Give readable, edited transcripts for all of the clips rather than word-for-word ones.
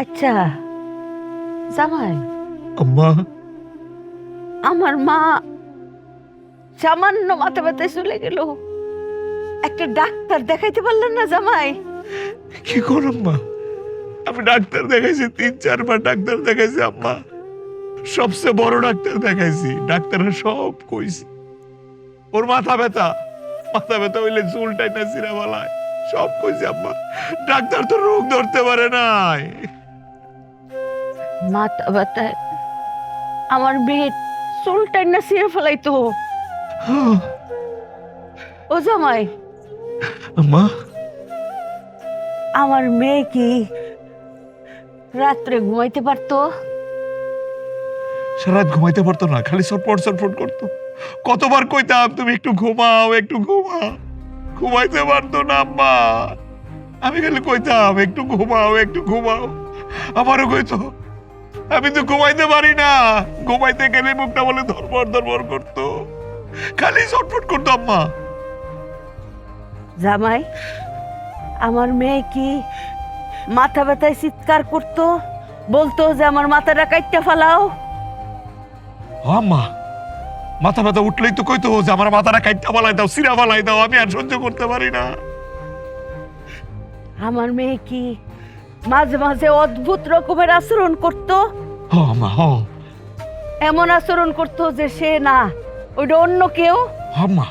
আচ্ছা জামাই, আম্মা, আমার মা সামান্য মাথা ব্যথায় চলে গেল, একটা ডাক্তার দেখাইতে পারলেন না জামাই? কি কর আম্মা? আমি ডাক্তার দেখাইছি, 3-4 বার ডাক্তার দেখাইছি আম্মা। সবচেয়ে বড় ডাক্তার দেখাইছি, ডাক্তাররা সব কইছি ওর মাথা ব্যথা, মাথা ব্যথা হইলে চুল টাইনা সিরা বলায়, সব কইছি আম্মা। ডাক্তার তো রোগ ধরতে পারে নাই। মাথা ব্যথায় আমার মেয়ে চুলটাই না ছিঁড়ে ফেলাইতো। ও জামাই, আম্মা, আমার মেয়ে কি রাত্রে ঘুমাইতে পারতো? সারাত ঘুমাইতে পারতো না, খালি ছটফট করতো। কতবার কইতাম তুমি একটু ঘুমাও, একটু ঘুমাও, ঘুমাইতে পারতো না আম্মা। আমি খালি কইতাম একটু ঘুমাও, একটু ঘুমাও। আমারও কইতো আমি তো ঘুমাইতে পারি না, ঘুমাইতে গেলে মুখটা বলে ধরপড় করতো, খালি ছটফট করতো আম্মা। জামাই, আমার মেয়ে কি মাথা ব্যথায় চিৎকার করতো, বলতো যে আমার মাথাটা কাইটটা ফেলাও? আম্মা, মাথা ব্যথা উঠলেই তো কইতো যে আমার মাথাটা কাইটটা ফালাই দাও, সিরা ফালাই দাও, আমি আর সহ্য করতে পারি না। আমার মেয়ে কি মাঝে মাঝে অদ্ভুত রকমের আচরণ করতো? হ আম্মা, হ। এমন আচরণ করতো যে সে না, ওইটা অন্য কেউ। আম্মা,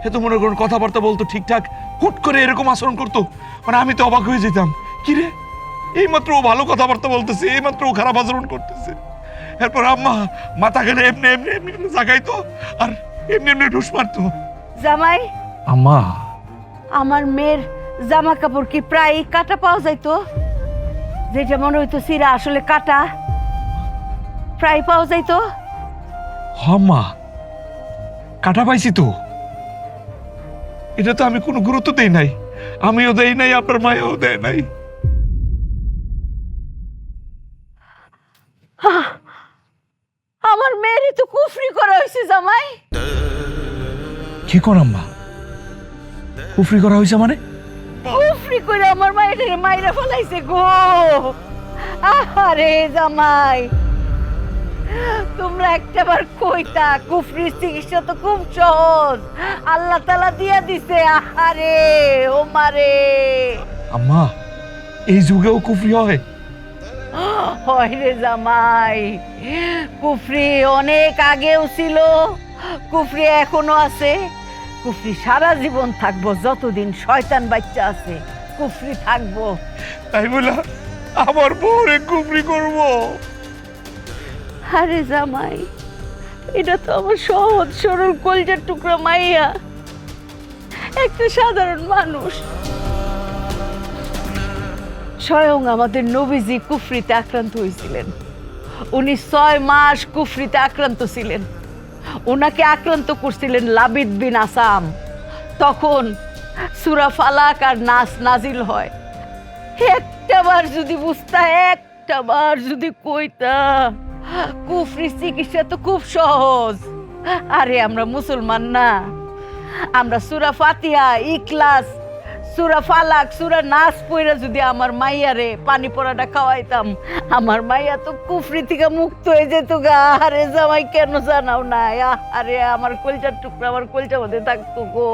এ তো মনে করুন কথাবার্তা বলতো ঠিকঠাক, হুট করে এরকম আচরণ করতো, মানে আমি তো অবাক হয়ে যেতাম, কি রে এইমাত্র ও ভালো কথাবার্তা বলতেছে, এইমাত্র ও খারাপ আচরণ করতেছে। এরপর আম্মা মাথা গেলে এমনি এমনি এমনি এমনি জাগাইতো, আর এমনি এমনি ঢুস মারতো। জামাই, আম্মা, আমার মেয়ের জামা কাপড় কি প্রায় কাটা পাওয়া যাইতো? যেটা মনে হইতো সিরা আসলে কাটা, প্রায় পাওয়া যাইতো। আম্মা, কাটা পাইছি তো, এটা তো আমি কোনো গুরুত্ব দেই নাই, আমিও দেই নাই, আপনার মায়েও দেয় নাই। আমার মেয়েরই তো কুফরি করা হয়েছে জামাই। কি কর আম্মা? কুফরি করা হয়েছে মানে? কুফরি করে আমার মায়ের মাইরা ফেলাইছে গো। আরে জামাই, তোমরা একটাবার কইতা কুফরির চিকিৎসা তো খুব সহজ, আল্লাহ তাআলা দিয়া দিছে। আরে ও মারে, আম্মা, এই যুগেও কুফরি হয়? হয় রে জামাই, কুফরি অনেক আগেও ছিল, কুফরি এখনো আছে, কুফরি সারা জীবন থাকবো, যতদিন শয়তান বাচ্চা আছে কুফরি থাকবো। তাই বলা আমার বউরে কুফরি করব? আরে জামাই, এটা তো আমার সহজ সরল কলজার টুকরা মাইয়া, একটা সাধারণ মানুষ। স্বয়ং আমাদের নবীজি কুফরিতে আক্রান্ত হয়েছিলেন, উনি 6 মাস কুফরিতে আক্রান্ত ছিলেন। ওনাকে আক্রান্ত করছিলেন লাবিদ বিন আসাম। তখন সূরা ফালাক আর নাস নাজিল হয়। একটাবার যদি বুঝতা, একটাবার যদি কইতা, কুফরি চিকিৎসা তো খুব সহজ। আরে আমরা মুসলমান না, আমরা সূরা ফাতিহা, ইখলাস, সূরা ফালাক, সূরা নাস পড়া যদি আমার মাইয়ারে পানি পড়াটা খাওয়াইতাম, আমার মাইয়া তো কুফরি থেকে মুক্ত হয়ে যেত গা। আরে জামাই, কেন জানাও না? আরে আমার কলজার টুকরা আমার কলজার মধ্যে থাকতো গো।